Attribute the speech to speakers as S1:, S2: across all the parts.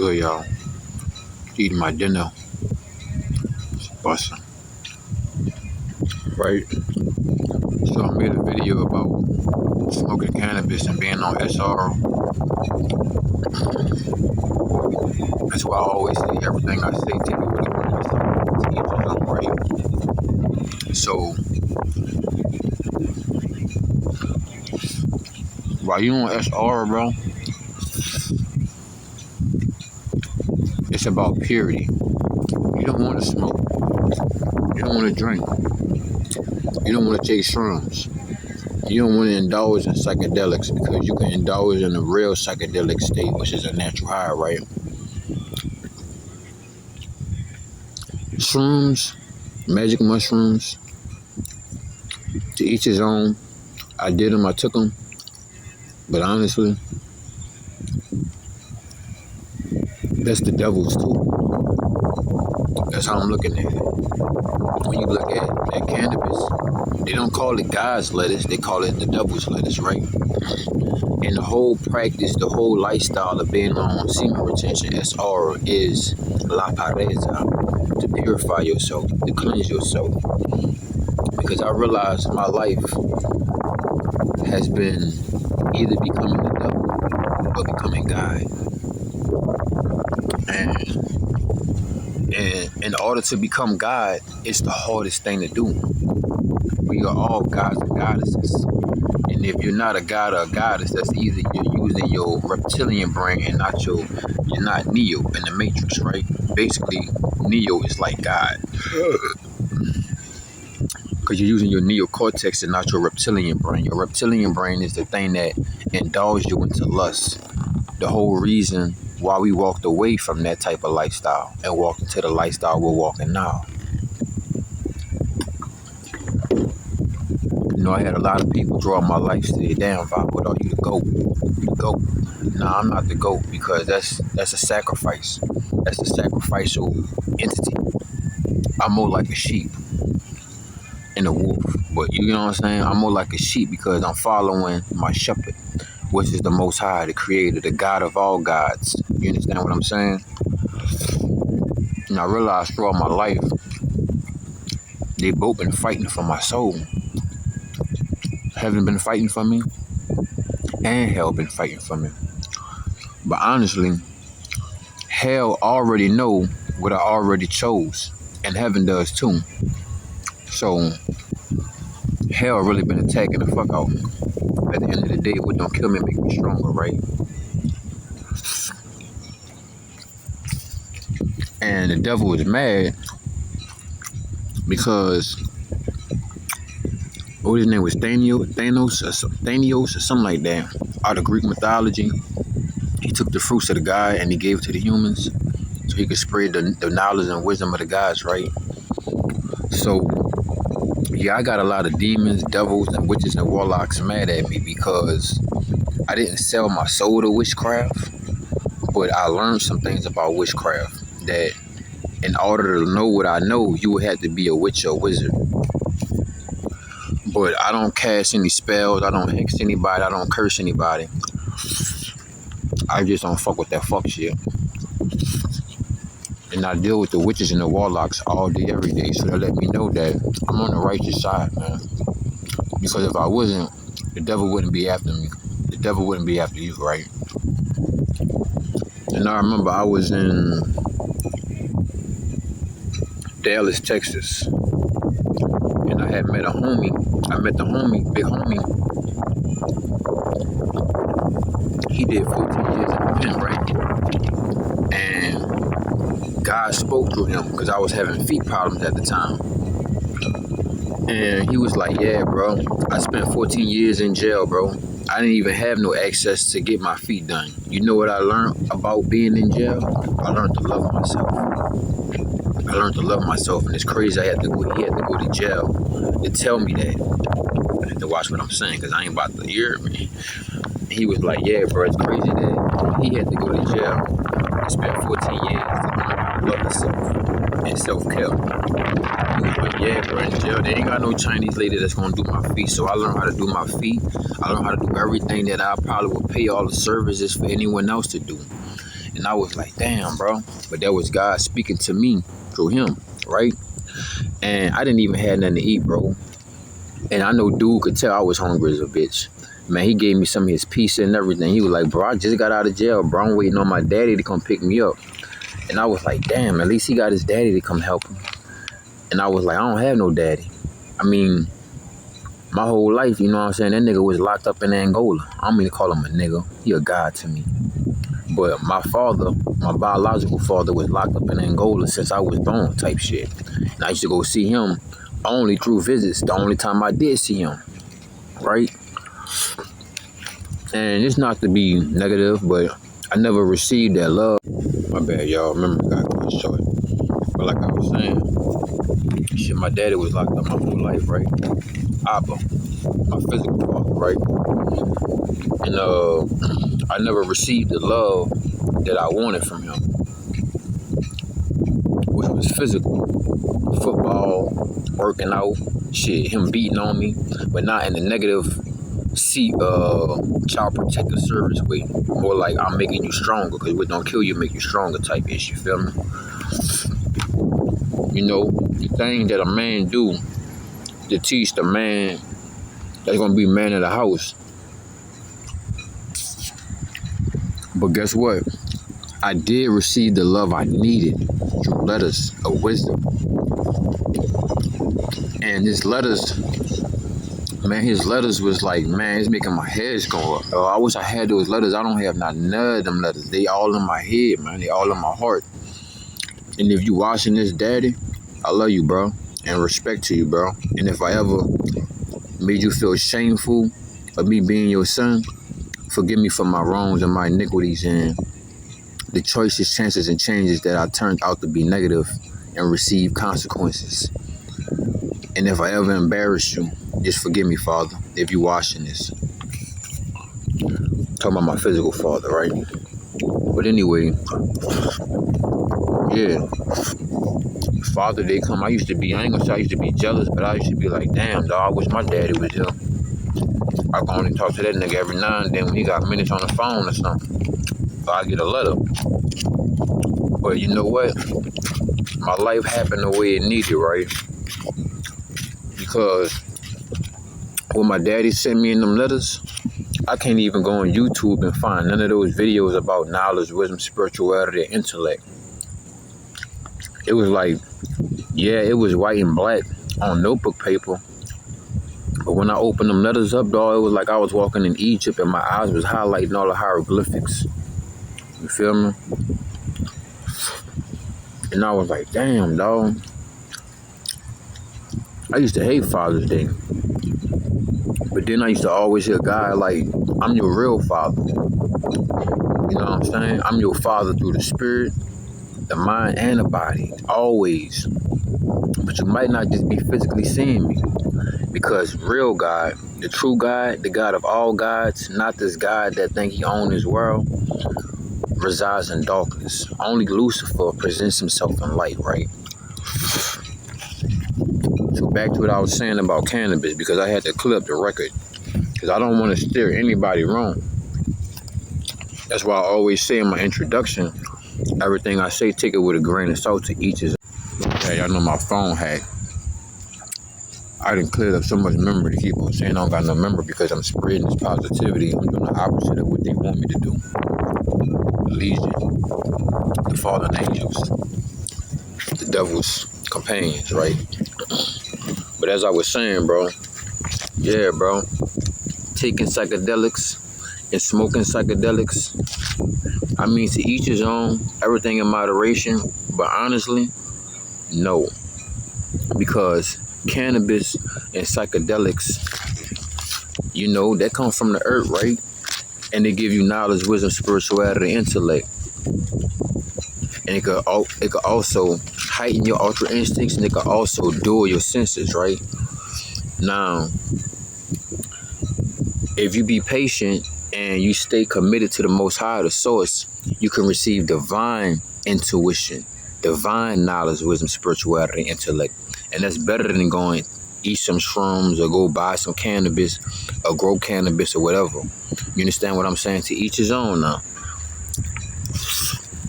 S1: good, y'all? Eating my dinner. It's busting. Right? So I made a video about smoking cannabis and being on SR. That's why I always say everything I say, take it with a grain of salt. To each his own, right? So, while you on SR, bro, it's about purity. You don't want to smoke. You don't want to drink. You don't want to take shrooms. You don't want to indulge in psychedelics because you can indulge in a real psychedelic state, which is a natural high, right? Shrooms, magic mushrooms, to each his own. I did them, I took them. But honestly, that's the devil's tool. That's how I'm looking at it. When you look at cannabis, they don't call it God's lettuce, they call it the devil's lettuce, right? And the whole practice, the whole lifestyle of being on semen retention, SR, is la pureza, to purify yourself, to cleanse yourself. Because I realized my life has been either becoming the devil or becoming God. And in order to become God, it's the hardest thing to do. We are all gods and goddesses. And if you're not a god or a goddess, that's either you're using your reptilian brain and you're not Neo in the Matrix, right? Basically, Neo is like God. Because you're using your neocortex and not your reptilian brain. Your reptilian brain is the thing that indulges you into lust. The whole reason why we walked away from that type of lifestyle and walked into the lifestyle we're walking now. You know, I had a lot of people draw my life say, damn, Vibert, are you the GOAT? You the GOAT. Nah, I'm not the GOAT because that's a sacrifice. That's a sacrificial entity. I'm more like a sheep and a wolf. But you know what I'm saying? I'm more like a sheep because I'm following my shepherd, which is the Most High, the Creator, the God of all gods. You understand what I'm saying? And I realized throughout my life, they both been fighting for my soul. Heaven been fighting for me, and hell been fighting for me. But honestly, hell already know what I already chose, and heaven does too. So, hell really been attacking the fuck out of me. At the end of the day, what don't kill me make me stronger, right? And the devil is mad because what his name was Thanos or something like that. Out of Greek mythology, he took the fruits of the god and he gave it to the humans so he could spread the knowledge and wisdom of the gods, right? So, yeah, I got a lot of demons, devils, and witches and warlocks mad at me because I didn't sell my soul to witchcraft, but I learned some things about witchcraft that in order to know what I know, you would have to be a witch or a wizard. But I don't cast any spells, I don't hex anybody, I don't curse anybody. I just don't fuck with that fuck shit. And I deal with the witches and the warlocks all day, every day, so they let me know that I'm on the righteous side, man. Because if I wasn't, the devil wouldn't be after me. The devil wouldn't be after you, right? And I remember I was in Dallas, Texas, and I had met a homie. I met the homie, big homie. He did 14 years in the pen, right? And God spoke through him because I was having feet problems at the time. And he was like, yeah, bro, I spent 14 years in jail, bro. I didn't even have no access to get my feet done. You know what I learned about being in jail? I learned to love myself. I learned to love myself, and it's crazy. He had to go to jail to tell me that. I had to watch what I'm saying because I ain't about to hear me. He was like, yeah, bro, it's crazy that he had to go to jail and spend 14 years to learn how to love himself and self-care. He was like, yeah, bro, in jail, they ain't got no Chinese lady that's going to do my feet. So I learned how to do my feet. I learned how to do everything that I probably would pay all the services for anyone else to do. And I was like, damn, bro. But that was God speaking to me through him, right? And I didn't even have nothing to eat, bro. And I know dude could tell I was hungry as a bitch. Man, he gave me some of his pizza and everything. He was like, bro, I just got out of jail, bro. I'm waiting on my daddy to come pick me up. And I was like, damn, at least he got his daddy to come help him. And I was like, I don't have no daddy. I mean, my whole life, you know what I'm saying? That nigga was locked up in Angola. I don't mean to call him a nigga. He a god to me. But my father, my biological father, was locked up in Angola since I was born type shit. And I used to go see him only through visits. The only time I did see him, right? And it's not to be negative, but I never received that love. My bad, y'all. Remember, I got cut short. But like I was saying, shit, my daddy was locked up my whole life, right? Abba, my physical father, right? And I never received the love that I wanted from him, which was physical. Football, working out, shit, him beating on me, but not in a negative child protective service way. More like, I'm making you stronger, because what don't kill you make you stronger type issue, feel me? You know, the thing that a man do to teach the man that's gonna be man of the house. But guess what? I did receive the love I needed through letters of wisdom. And his letters, man, his letters was like, man, it's making my hairs go up. I wish I had those letters. I don't have none of them letters. They all in my head, man. They all in my heart. And if you watching this, daddy, I love you, bro. And respect to you, bro. And if I ever made you feel shameful of me being your son, forgive me for my wrongs and my iniquities and the choices, chances, and changes that I turned out to be negative and receive consequences. And if I ever embarrass you, just forgive me, Father, if you watching this. Talking about my physical father, right? But anyway, yeah. Father Day come, I ain't gonna say I used to be jealous, but I used to be like, damn, dog, I wish my daddy was here. I can only talk to that nigga every now and then when he got minutes on the phone or something. So I get a letter. But you know what? My life happened the way it needed, right? Because when my daddy sent me in them letters, I can't even go on YouTube and find none of those videos about knowledge, wisdom, spirituality, and intellect. It was like, yeah, it was white and black on notebook paper. But when I opened them letters up, dog, it was like I was walking in Egypt and my eyes was highlighting all the hieroglyphics. You feel me? And I was like, damn, dog. I used to hate Father's Day. But then I used to always hear God like, I'm your real father. You know what I'm saying? I'm your father through the spirit, the mind, and the body. Always. But you might not just be physically seeing me. Because real God, the true God, the God of all gods, not this God that think he owns his world, resides in darkness. Only Lucifer presents himself in light, right? So back to what I was saying about cannabis, because I had to clear up the record. Because I don't want to steer anybody wrong. That's why I always say in my introduction, everything I say, take it with a grain of salt, to each his own. Okay, y'all know my phone hacked. I done cleared up so much memory to keep on saying I don't got no memory because I'm spreading this positivity. I'm doing the opposite of what they want me to do. Legion, the fallen angels, the devil's companions, right? But as I was saying, bro, yeah, bro, taking psychedelics and smoking psychedelics, I mean, to each his own, everything in moderation, but honestly, no. Because cannabis and psychedelics, you know, that comes from the earth, right? And they give you knowledge, wisdom, spirituality, intellect. And it could also heighten your ultra instincts, and it could also dull your senses, right? Now, if you be patient and you stay committed to the Most High, the source, you can receive divine intuition, divine knowledge, wisdom, spirituality, intellect. And that's better than going eat some shrooms or go buy some cannabis or grow cannabis or whatever. You understand what I'm saying? To each his own now.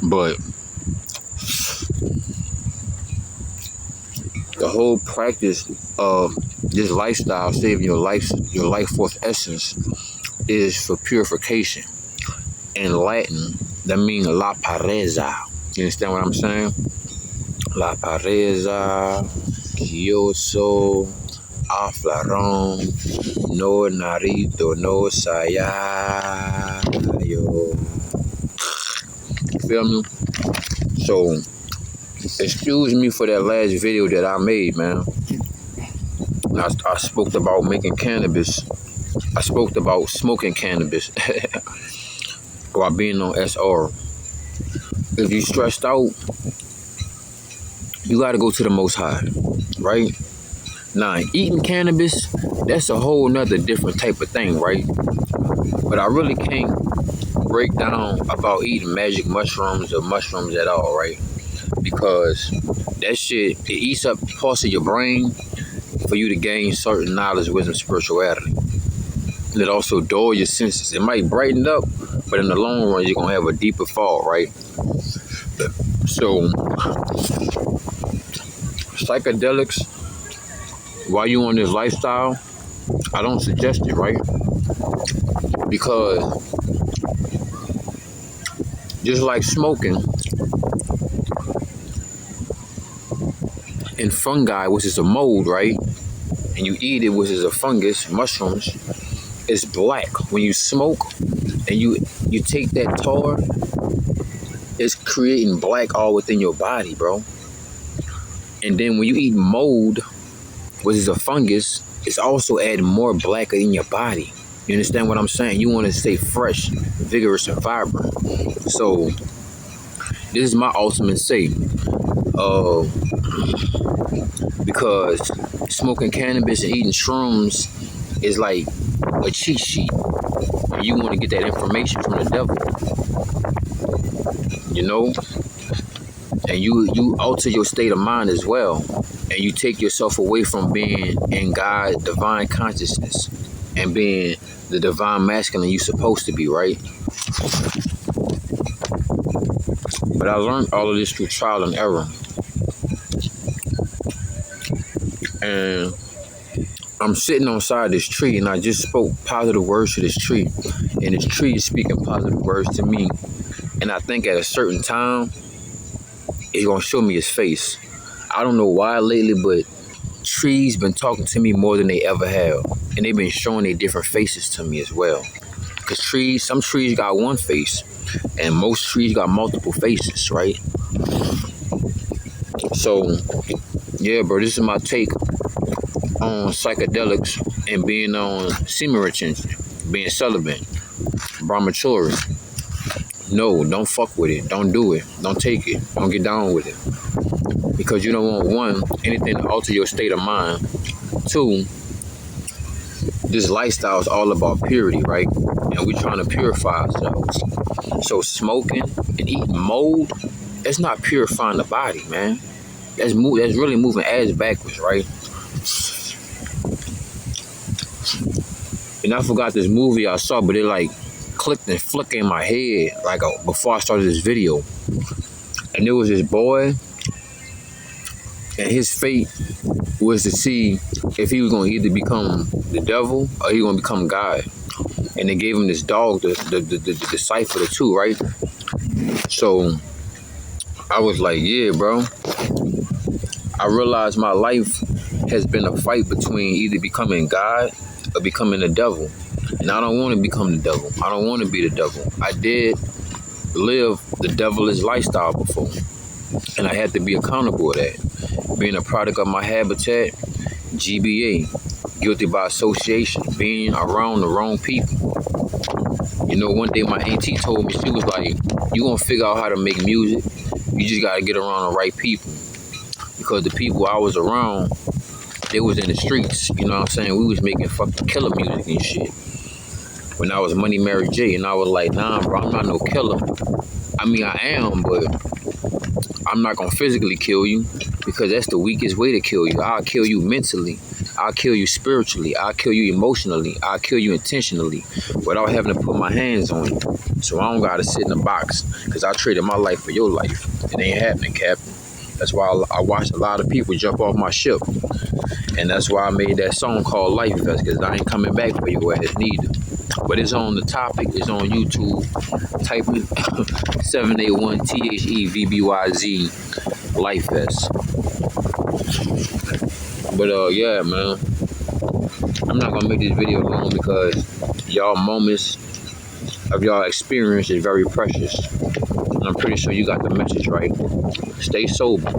S1: But the whole practice of this lifestyle, saving your life force essence, is for purification. In Latin, that means la pareza. You understand what I'm saying? La pareza, Kioso, Aflaron, no narito, no sayayo. Feel me? So, excuse me for that last video that I made, man. I spoke about making cannabis. I spoke about smoking cannabis while being on SR. If you stressed out, you got to go to the Most High, right? Now, eating cannabis, that's a whole nother different type of thing, right? But I really can't break down about eating magic mushrooms or mushrooms at all, right? Because that shit, it eats up parts of your brain for you to gain certain knowledge, wisdom, spirituality. And it also dull your senses. It might brighten up, but in the long run, you're going to have a deeper fall, right? So, psychedelics, while you on this lifestyle, I don't suggest it, right? Because just like smoking and fungi, which is a mold, right? And you eat it, which is a fungus, mushrooms, it's black. When you smoke and you take that tar, it's creating black all within your body, bro. And then when you eat mold, which is a fungus, it's also adding more black in your body. You understand what I'm saying? You want to stay fresh, vigorous, and vibrant. So this is my ultimate say. Because smoking cannabis and eating shrooms is like a cheat sheet. And you want to get that information from the devil. You know? And you alter your state of mind as well. And you take yourself away from being in God's divine consciousness and being the divine masculine you're supposed to be, right? But I learned all of this through trial and error. And I'm sitting on side this tree, and I just spoke positive words to this tree. And this tree is speaking positive words to me. And I think at a certain time, it's going to show me his face. I don't know why lately, but trees been talking to me more than they ever have. And they've been showing their different faces to me as well. Because some trees got one face, and most trees got multiple faces, right? So, yeah, bro, this is my take on psychedelics and being on semen retention, being celibate, brahmachari. No, don't fuck with it. Don't do it. Don't take it. Don't get down with it. Because you don't want, one, anything to alter your state of mind. Two, this lifestyle is all about purity, right? And we're trying to purify ourselves. So smoking and eating mold, that's not purifying the body, man. That's really moving ass backwards, right? And I forgot this movie I saw, but it like clicked and flicked in my head like before I started this video. And there was this boy, and his fate was to see if he was going to either become the devil or he was going to become God. And they gave him this dog to decipher the two, right? So I was like, yeah, bro. I realized my life has been a fight between either becoming God or becoming the devil. And I don't want to become the devil. I don't want to be the devil. I did live the devilish lifestyle before. And I had to be accountable to that. Being a product of my habitat, GBA, guilty by association, being around the wrong people. You know, one day my auntie told me, she was like, you gonna figure out how to make music. You just gotta get around the right people. Because the people I was around, they was in the streets. You know what I'm saying? We was making fucking killer music and shit. When I was Money Mary J, and I was like, nah, bro, I'm not no killer. I mean, I am, but I'm not gonna physically kill you because that's the weakest way to kill you. I'll kill you mentally. I'll kill you spiritually. I'll kill you emotionally. I'll kill you intentionally without having to put my hands on you. So I don't gotta sit in a box because I traded my life for your life. It ain't happening, Captain. That's why I watched a lot of people jump off my ship. And that's why I made that song called Life Vest, because I ain't coming back for your ass neither. But it's on the topic, it's on YouTube. Type in 781 THEVBYZ Life Vest. But yeah, man. I'm not gonna make this video long because y'all moments of y'all experience is very precious. And I'm pretty sure you got the message right. Stay sober.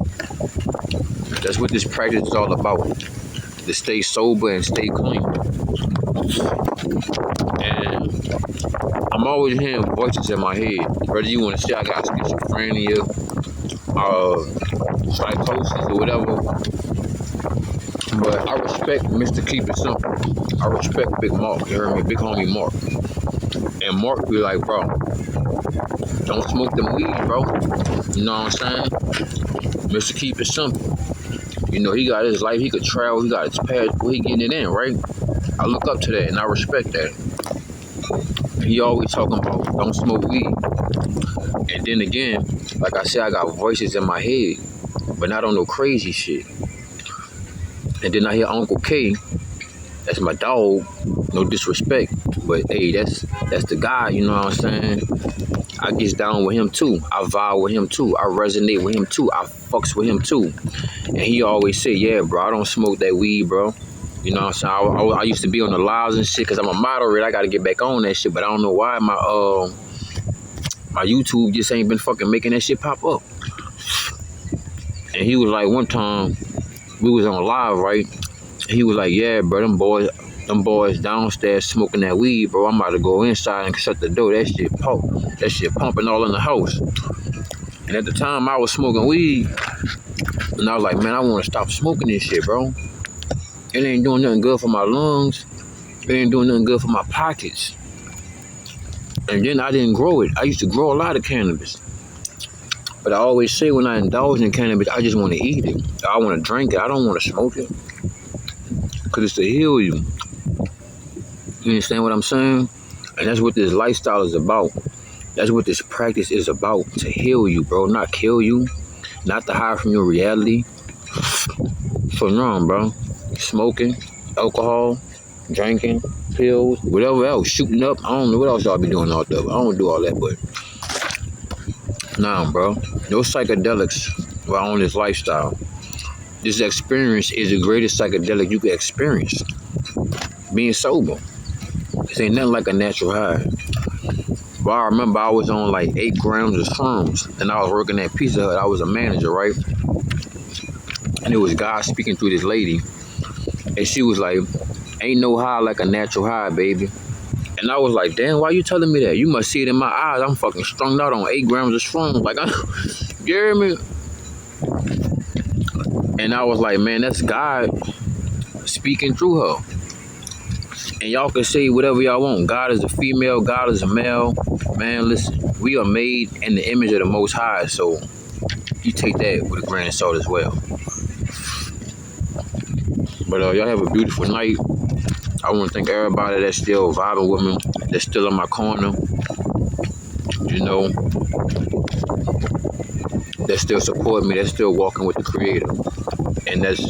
S1: That's what this practice is all about. To stay sober and stay clean. And I'm always hearing voices in my head. Whether you want to say I got schizophrenia, psychosis or whatever. But I respect Mr. Keep It Simple. I respect Big Mark, you heard me? Big homie Mark. And Mark be like, bro, don't smoke them weed, bro. You know what I'm saying? Mr. Keep It Simple. You know, he got his life, he could travel, he got his passport, he getting it in, right? I look up to that and I respect that. He always talking about don't smoke weed. And then again, like I said, I got voices in my head, but not on no crazy shit. And then I hear Uncle K, that's my dog, no disrespect, but hey, that's the guy, you know what I'm saying? I get down with him too. I vibe with him too. I resonate with him too. I fucks with him too. And he always say, yeah, bro, I don't smoke that weed, bro. You know what I'm saying? I used to be on the lives and shit because I'm a moderator. I got to get back on that shit, but I don't know why my YouTube just ain't been fucking making that shit pop up. And he was like, one time, we was on live, right? He was like, yeah, bro, them boys downstairs smoking that weed, bro. I'm about to go inside and shut the door. That shit pumping all in the house. And at the time, I was smoking weed. And I was like, man, I want to stop smoking this shit, bro. It ain't doing nothing good for my lungs. It ain't doing nothing good for my pockets. And then I didn't grow it. I used to grow a lot of cannabis. But I always say when I indulge in cannabis, I just want to eat it. I want to drink it. I don't want to smoke it. Because it's to heal you. You understand what I'm saying? And that's what this lifestyle is about. That's what this practice is about. To heal you, bro. Not kill you. Not to hide from your reality. So no, bro. Smoking, alcohol, drinking, pills, whatever else. Shooting up. I don't know what else y'all be doing out there. I don't do all that, but nah, bro. No psychedelics while on this lifestyle. This experience is the greatest psychedelic you can experience. Being sober. This ain't nothing like a natural high. But I remember I was on like 8 grams of shrooms and I was working at Pizza Hut. I was a manager, right? And it was God speaking through this lady. And she was like, ain't no high like a natural high, baby. And I was like, damn, why you telling me that? You must see it in my eyes. I'm fucking strung out on 8 grams of shrooms. Like, you hear me? And I was like, man, that's God speaking through her. And y'all can say whatever y'all want. God is a female, God is a male. Man, listen, we are made in the image of the Most High, so you take that with a grain of salt as well. But y'all have a beautiful night. I want to thank everybody that's still vibing with me, that's still in my corner, you know, that still support me, that's still walking with the Creator, and that's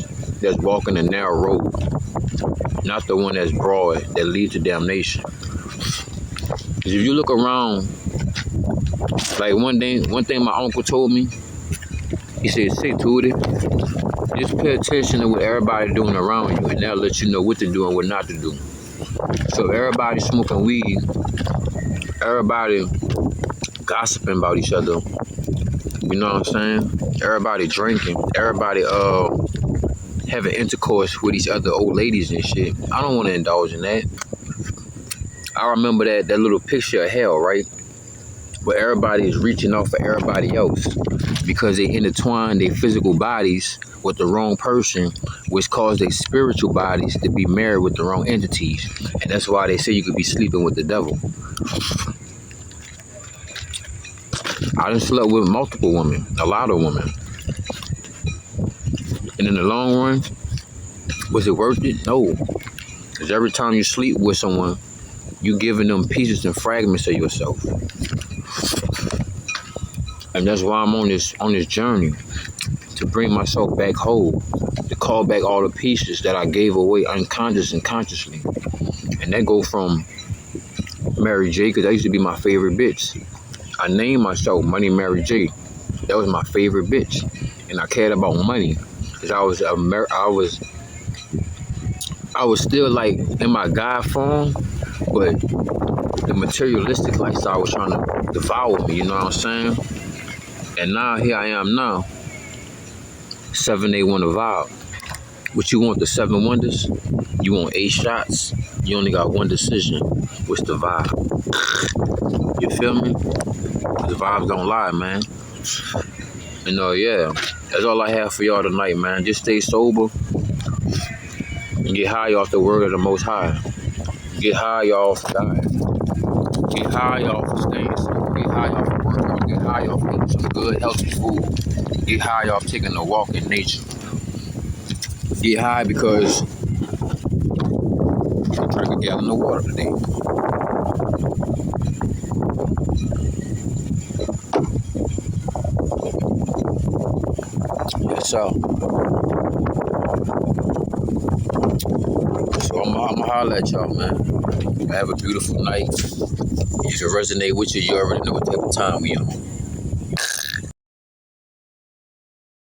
S1: walking the narrow road, not the one that's broad that leads to damnation. Because if you look around, like one thing my uncle told me, he said, "Say Tootie, just pay attention to what everybody doing around you, and that'll let you know what to do and what not to do." So if everybody smoking weed, everybody gossiping about each other, you know what I'm saying? Everybody drinking, everybody having intercourse with each other, old ladies and shit. I don't want to indulge in that. I remember that little picture of hell, right? Where everybody is reaching out for everybody else because they intertwine their physical bodies with the wrong person, which caused their spiritual bodies to be married with the wrong entities. And that's why they say you could be sleeping with the devil. I done slept with multiple women, a lot of women. And in the long run, Was it worth it? No. Because every time you sleep with someone, you giving them pieces and fragments of yourself. And that's why I'm on this journey, to bring myself back whole, to call back all the pieces that I gave away unconscious and consciously. And that go from Mary J, because that used to be my favorite bitch. I named myself Money Mary J. That was my favorite bitch. And I cared about money. Because I was still like in my God form, but the materialistic lifestyle was trying to devour me, you know what I'm saying? And now here I am now. 7-day wonder vibe. What you want, the 7 wonders? You want 8 shots? You only got one decision. What's the vibe? You feel me? The vibes don't lie, man. You know, yeah. That's all I have for y'all tonight, man. Just stay sober and get high off the word of the Most High. Get high off diet. Get high off staying sober. Get high off working. Get high off eating some good, healthy food. Get high off taking a walk in nature. Get high because I drank a gallon of water today. Yes, sir. So I'm going to holler at y'all, man. Have a beautiful night. If it resonate with you, you already know what type of time we on.